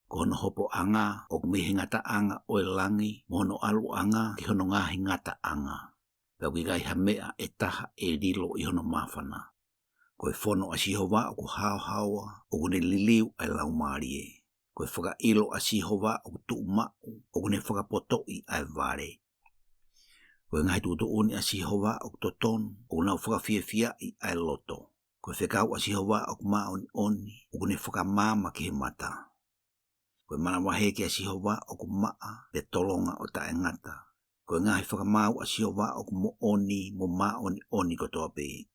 Ko hono hopo anga o me ngata anga o e langi mono alu anga ki hono ngahi ngata anga. Pe wigai hamea e taha e lilo I hono mawhana. Ko e whono a Sihova o ku hao hawa o kune liliu ai lau marie. Ko e whaka ilo a Sihova o ku tuu mau o kune whakapotoi ai vare. Ko e ngai tuto uni a Sihova o toton o nau whakawhiawhia I ai loto. Ko e whekau a Sihova o kuma oni o kune whakamama ki he mata. Ko e mana wahe ki a Sihova o kumaa le tolonga o tae ngata. Ko ngahi whakamau a sio wā o mo oni mo mā oni kotoa pe.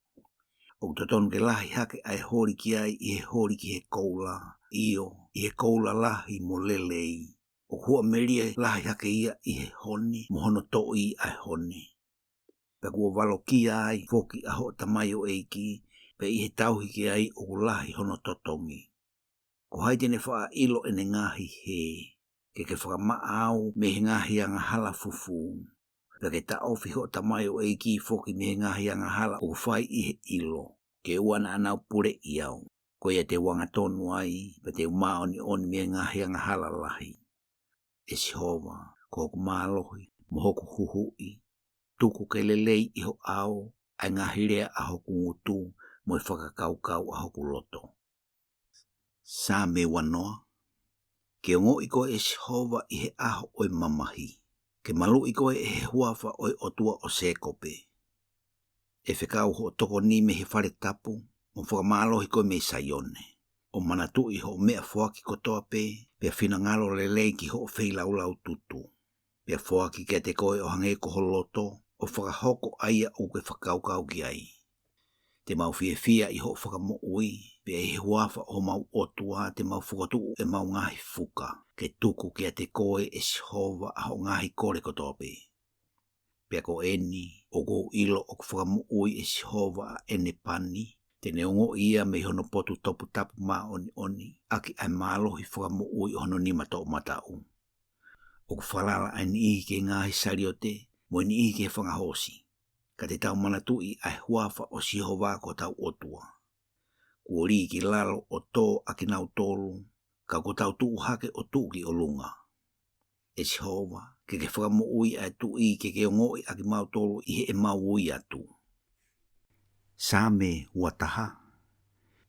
O totonu ke lahi hake ai hori ki ai I he hori ki he koula, io, I he koula lahi mo lelei. O hua meria lahi hake ia I he honi, mo hono toi ai honi. Pe kua walo ki ai, foki a ho tamai o eiki, pe I he tauhi ki ai o lahi hono totongi. Ko haitene wha ilo ene ngahi he, ke whakama au me he ngahi anga hala fufu. Pe ke ta ofi ho tamai o eiki foki me he ngahi anga hala o whai I he ilo. Ke uana anau pure I au. Ko ia te wanga tonu ai, pe te umaoni oni me ngahi anga hala lahi. E Sihova, ko hoku mālohi, mo hoku huhui, tuku ke lelei I ho au, ai ngahi rea a hoku ngutu, mo I whakakaukau a hoku loto. Sā me wanoa, ke ongo I koe e Sihova I he aho oi mamahi, ke malu I koe e he huafa oi otua o sekope. E whekau ho toko ni me he whare tapu, mo whakamālohi koe me Saione. O manatu I ho mea whoaki kotoa pe, pia whina ngalo lelei ki ho wheilau tutu. Pia whoaki ke te koe o hange ko loto, o whakahoko aia o ke whakaukau ki ai. Te mau fia I ho whakamo ui, pia he huafa o mau otua te mau whakatu e mau ngahi fuka, ke tuku ke te koe e Sihova a ho ngahi kore kotoa pe. Pia ko eni, o go ilo o whakamo ui e Sihova a ene pani, te neongo ia me hono potu topu tapu mā oni, aki ai mālohi whakamo ui o hono nima tō matau. O whalala ai ni I ke ngahi sariote, mo ni I ke whangahosi. Ka te tau manatui ai huafa o Sihova ko tau otua. Kua ri ki lalo o tō aki nau tolu, ka ko tau tuu hake o tuki o lunga. E Sihova, ke whakamo ui ai tui ke ngoi aki mau tolu I he e mau ui atu. Same wataha.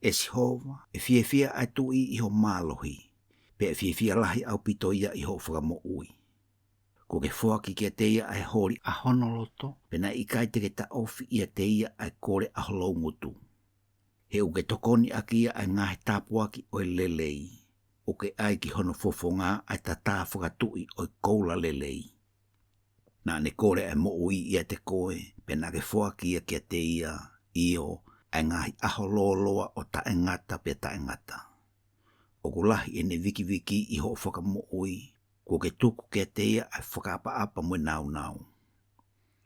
E Sihova, e fia ai tui I ho mālohi, pe e fia lahi au pitoia I ho whakamo ui. Ko ke whoaki ki a teia ai hori a honoloto, pena I kai te ke ta ofi I a teia ai kore a holou ngutu. He uke tokoni aki ia ai ngahe tāpuaki o lelei, uke ai ki hono fofonga ai tata whakatui o koula lelei. Nā ne kore ai mo ui I a te koe, pena ke whoaki ia ki a teia, io, ai ngahi aho loloa o ta engata pe ta engata. O kulahi e ne viki I ho whakamo ui, ko ke tuku ke teia ai whakaapa mo nau.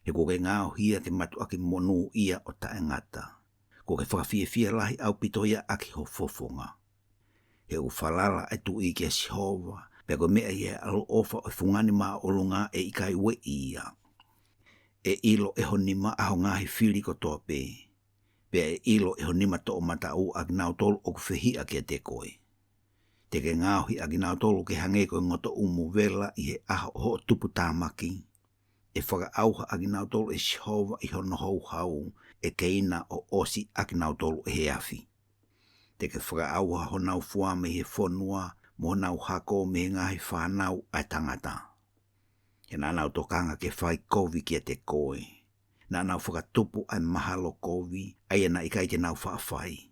He ko ke ngāo hia ke matu aki monu ia o ta engata. Ko ke whakawhia lahi au pitoia aki ho fofonga. He u whalala ai tu I ke Sihova, pe ko mea I alo ofa o fungani maa olunga e ikai we ia. E ilo e honima aho ngahi whiri ko toa pe. Pe e ilo e honima to o matau ag nau tolu o kuwhihi aki a te koe. Te ke ngāohi agi nau tolu ke hange koe ngoto umu vela I he aho ho tupu tāmaki. E whaka auha agi nau tolu e Sihova I hono hou hau e keina o osi agi nau tolu e he afi. Te ke whaka auha ho nau fua me he whonua mo nau hako me he ngahi whanau ai tangata. He nā nau tokanga ke whai kovi ki a te koe. Nā nau whakatupu ai mahalo kovi ai ana I kai te nau whaafai.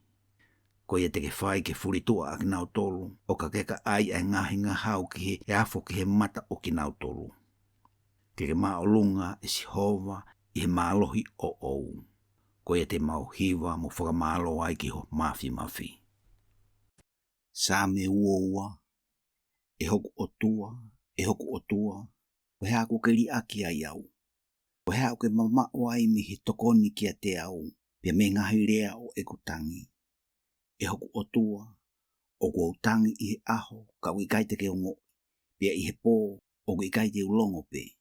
Ko ia te ke whai ke furitua aki nau tolu, o ka keka ai ai ngahi ngā hau ki he e afo ki he mata o ki nau tolu. Ke maa olunga e Sihova I he mālohi o ou. Ko ia te mau hiwa mo whakamālo ai ki ho mafi. Sā me ua, e hoku o tua, o hea ko ke li aki ai au. O hea ko ke mamao ai me he tokoni ki a te au, pia me ngahi rea o ekutangi. E hoku o tua, o kua utangi I he aho, ka ui kai te ke ongo, pia I he pō, o kui kai te ulongo pe.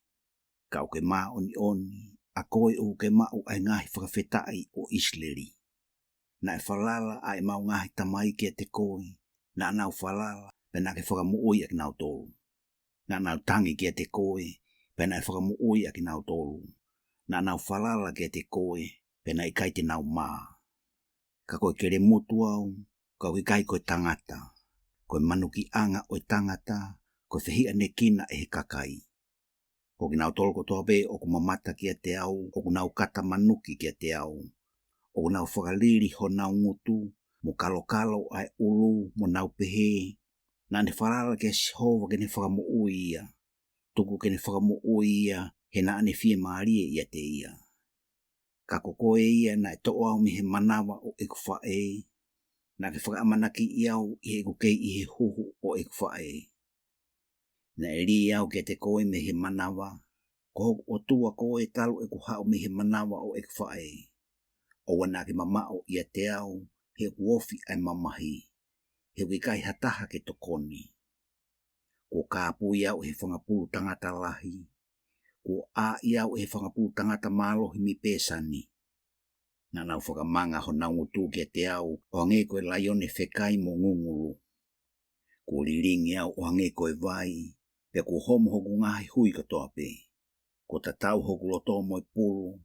Ka o ke maa oni, a koe o ke mau ai ngahi whakawhetai o Isleri. Na e whalala ai mau ngahi tamai ki a te koe, na nau whalala, pe na ke whakamuoi aki nau tolu. Na nau tangi ki a te koe, pe na e whakamuoi aki nau tolu. Na nau whalala ki a te koe, pe na I kai te nau maa. Ka koe kere mutu au, ka koe kai koe tangata. Koe manuki anga o tangata, koe whihia ne kina e he kakai. Ko ki nau tolko toa be o ku mamata ki a te au, o ku nau kata manuki ki a te au. O ku nau whakaliri ho nau ngutu, mo kalo ai ulu, mo nau pehe. Na ne whalala ki a Sihova ke ne whakamuui ia. Tuku ke ne whakamuui ia, He na ane fie maarie ia te ia. Ka koko e ia na e toa au mi he manawa o e kufa e. Na ke whakamanaki i au i he kukei i he huhu o e kufa e. Na e li au ke te koe me he manawa. Ko hoku o tua koe e talu e kuhau mi he manawa o e kufa e. O wana ke mamao ia te au he kuofi ai mamahi. He wikai hataha ke tokoni. Ko kāpu i au he whangapuru tangata lahi. Ko a i au he whangapuru tangata mālohi mi pēsani. Na nau whakamanga ho nau utu ke te au o hange koe laione whekai mo ngungulu. Ko liringi au o hange koe vai, pe ko homo hoku ngahi hui katoa pe. Ko tatau hoku loto mo i pulu,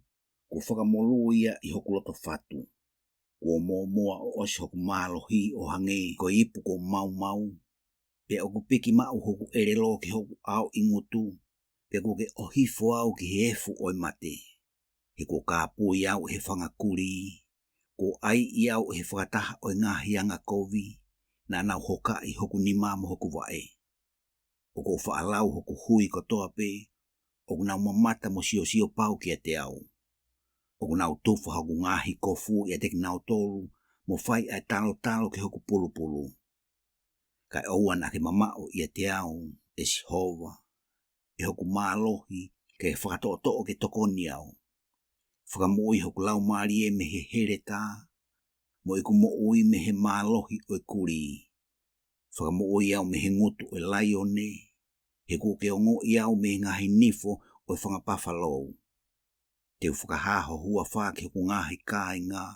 ko whakamolu ia i hoku loto fatu. Ko mua o osi hoku mālohi o hange koe ipu ko mau, pe oku piki mau hoku erelo ke hoku au ingutu, pe ko ke ohifo au ki hefu oi mate. He ko kāpu i au he whangakuri, ko ai i au he whakataha o ngā hianga kovi, na nau hoka i hoku nima mo hoku wae. O ko whaalau hoku hui kotoa pe, o nau mamata mo sio pau kia te au. O nau tufa hoku ngahi kofu i ateki nau tolu, mo whai ai talo ke hoku pulu. Kai oua na ke mamao i te au, e Sihova, e hoku mālohi, ke whakatoto ke tokoni au. Whakamoi hoku lau marie me he hereta, mo iku mo ui me he mālohi o e kuri. Whakamoi au me he ngutu o e laione, he kuke ongo i au me ngahi nifo o e whangapawhalou. Te whakahaho hua whake hoku ngahi kāinga,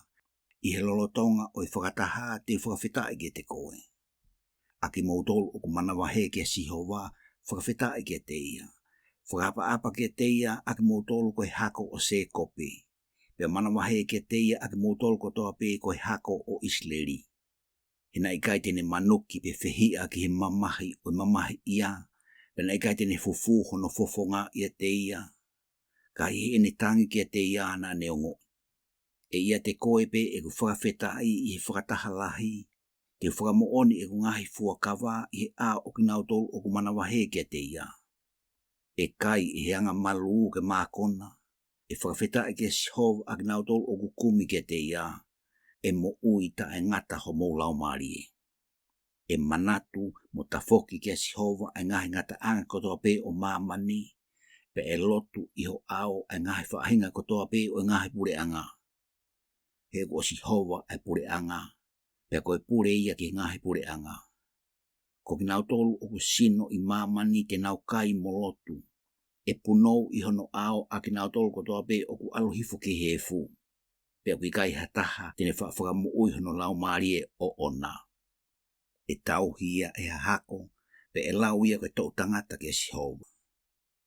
i he lolotonga o e whakataha te whakawhitai ke te koe. Aki mautolu o ku manawahe ke Sihova, whakawhitai ke te ia. Whakapa ke te ia aki mautolu koe hako o se kopi. Pea manawahe ke te ia aki mautolu kotoa pe koe hako o Isleri. Hina ikai tene manuki pe whehia ki he mamahi o mamahi ia. Pena ikai tene fufu hono fofonga ia te ia. Ka i ene tangi ke te ia na neongo. E ia te koe pe e ku whakawhetai i he whakataha lahi. Te whakamooni e ku ngahi fuakawa i he a o kinautolu o ku manawahe ke te ia. E kai i he anga malu ke mākona. E whakawhetai ke Sihova a kinautolu o ku kumi ke te ia. E mo ui ta e ngata ho mou lau marie. E manatu mo tafoki ke Sihova a ngahi ngata anga kotoa pe o mamani. Pe e lotu i ho ao a ngahi whaahinga kotoa pe o ngahi pure anga. He ko Sihova a pure anga. Pe koe pure ia ki ngahi pure anga. Ko kinautolu o ku sino i mamani te nau kai mo lotu. E punou i hono ao a kinautolu kotoa pe o ku alohifo ki hefu. Pe kui kai hataha tene whakamu ui hono lau marie o ona. E tau hia e hako, pe e lau ia koe tau tangata ke Sihova.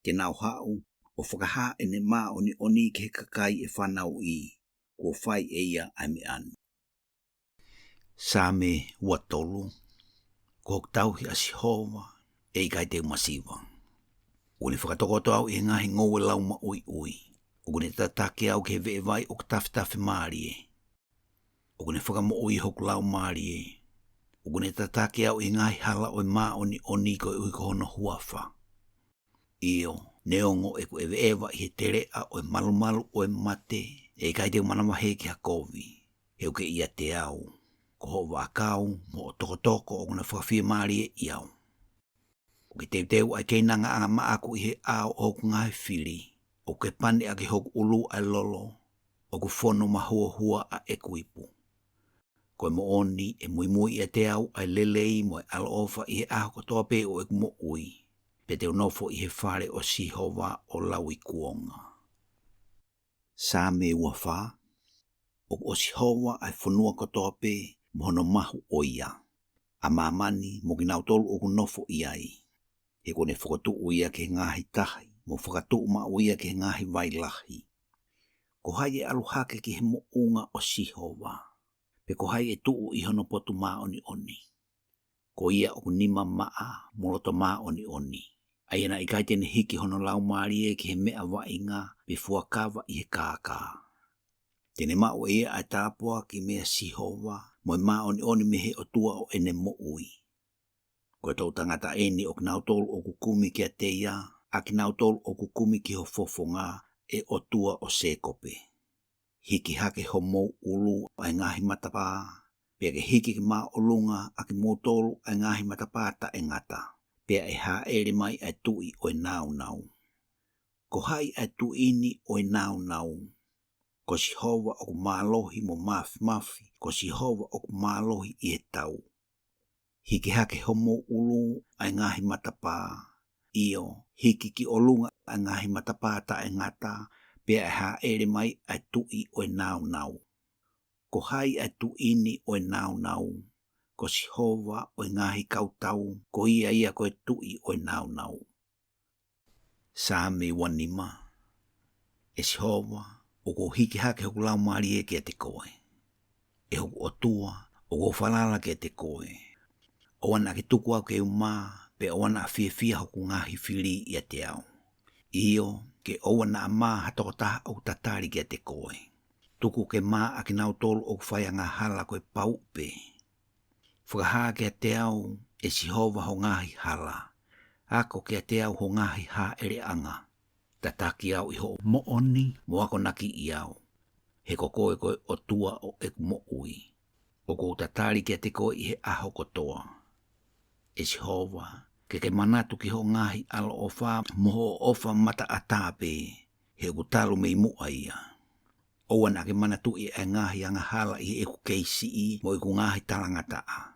Ke nau hau, o whakaha e ne maa oni ke kakai e whanau i, ko whai e ia ai me anu. Same watolu, ko tau hi a Sihova, e ikai te masiwa. Uni whakatokoto au i ngahi ngowe lau ma ui. Ugune tatake au ke vee vai o ktafi maarie. Ugune whakamo ui hoku lau maarie. Ugune tatake au i ngai hala o maa oni ko ui kohono huafa. Io, neongo e ku ewe ewa i he tere a o malu o mate e kai te manamahe ki hakovi. Heu ke ia te au. Ko ho wakau mo o tokotoko o kuna whakawhia maarie i au. O ke teu ai keinanga anga maaku i he au o ku ngai whiri. O ke pane a ke hoku ulu ai lolo, o ku whono mahua a ekuipu. Koe mo oni e muimui i a te au ai lelei mo e alo ofa i he aho kotoa pe o eku mo ui, pe te unofo i he whare o Sihova o lawi kuonga. Sa me ua wha, o Sihova ai whanua kotoa pe mohono mahu o ia, a mamani mo kinautolu o ku nofo i ai. He kone whakatu uia ke ngahi tahi, mo whakatu ma uia ke ngahi wailahi. Ko hai e aluhake ki he mo unga o Sihova. Pe ko hai e tuu i hono potu maa oni. Ko ia o nima maa moloto maa oni. Ai ena ikai tene hiki hono lau maarie ki he mea wainga pe fuakawa i he kākā. Tene mao e a tāpua ki mea Sihova mo e maa oni me he o tua o ene mo ui. Ko tau tangata eni o knautolu o kukumi kia te ia, a ki nau tolu o kukumi ki ho fofonga e o tua o sekope. Hiki hake ho mou ulu ai ngahi matapa, pia ke hiki ki maa olunga a ki mou tolu ai ngahi matapa ta e ngata, pia e ha ere mai ai tui o nau nau. Ko hai ai tuini o nau nau, ko si hova o ku mālohi mo mafi, ko si hova o ku mālohi i he tau. Hiki hake ho mou ulu ai ngahi matapa, io hiki ki olunga ai ngahi matapa ta e ngata, pia e ha ere mai ai tui o nau nau. Ko hai ai tuini o nau nau, ko si hova o ngahi kautau, ko ia ko e tui o nau nau. Sa me wanima, e si hova, o ko hiki hake hoku lau maari e ke te koe. E hoku o tua, o ko whalala ke te koe. O ana ki tuku au ke uma, pe o ana a fia hoku ngahi whiri i a te au. Io, ke o ana a maa hatokotaha o tatari ke te koe. Tuku ke maa a ki nau tolu o whaianga hala koe paupe. Whakaha ke te au, e si hova ho ngahi hala. Ako ke te au ho ngahi ha ere anga. Tataki au i ho mooni, moako naki i au. He koe o tua o eku mo ui. O ko tatari ke te koe i he aho kotoa. E si hova, ke manatu ki ho ngahi alo o wha moho o wha mata a tāpe, he ku talu mei mua ia. O ana ke manatu i e ngahi anga hala i eku keisi i mo i ku ngahi talangata a.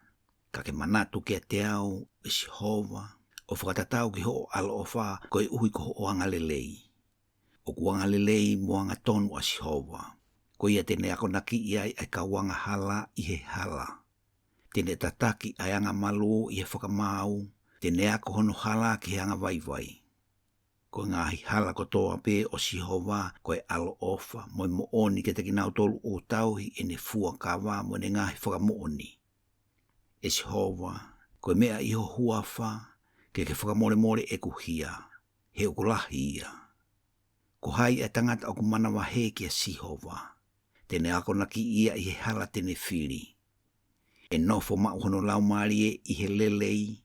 Ka ke manatu ke te au, e si hova, o whakatatau ki ho alo o wha koe uhi ko ho anga lelei. O ku anga lelei mo anga tonu a si hova. Ko ia tene ako naki iai ai ka wanga hala i he hala. Tene tataki ai anga malu i he whakamau, tene ako hono hala ki he anga vaivai. Ko ngahi hala kotoa pe o si hova koe alo ofa moi mo oni ke te kinau tolu o tauhi e ne fua kawa mo ne ngahi whakamooni. E si hova, koe mea iho huafa ke whakamore more e kuhia, he ukulahi ia. Ko hai e tangata o kumanawa he ki a si hova. Tene ako naki ia i he hala tene whiri. E nofo mau hono lau marie i he lelei,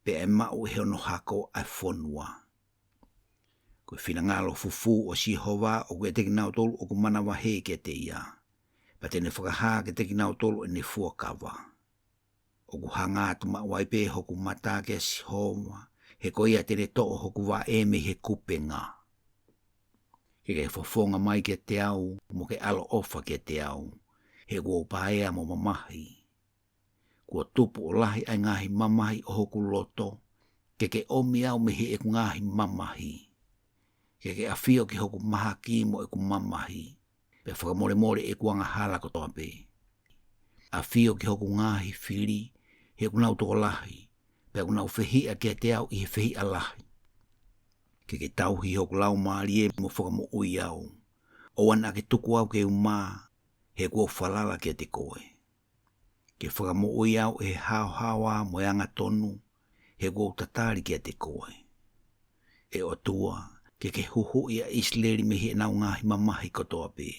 pe e mau he ono hako ai whonua. Koe whina ngalo fufu o si hova o koe teki nau tolu o kumanawa he ke te ia. Pa tene whakaha ke teki nau tolu e ne fuakawa. O ku hanga atu mawai pe hoku mata ke si hova, he koe ia tene to'o hoku wa eme he kupenga. Ke fofonga mai ke te au, mo ke alo ofa ke te au, he kua upaea mo mamahi. Kua tupu o lahi ai ngahi mamahi o hoku loto, ke omi au me he e ku ngahi mamahi. Ke awhio ki hoku maha ki mo e ku mamahi, pe whakamore e kuanga hala kotoa pe. Awhio ki hoku ngahi whiri, he ku nau toko lahi, pe ku nau whehia ke te au i he whehia lahi. Ke tauhi hoku lau maari e mo whakamo ui au. O ana ke tuku au ke uma, he kua whalala ke te koe. Ke whakamo ui au e hao hawa mo anga tonu, he kua tatari ke te koe. E o tua, ke huhu ia isleri me he nau ngahi mamahi kotoa pe.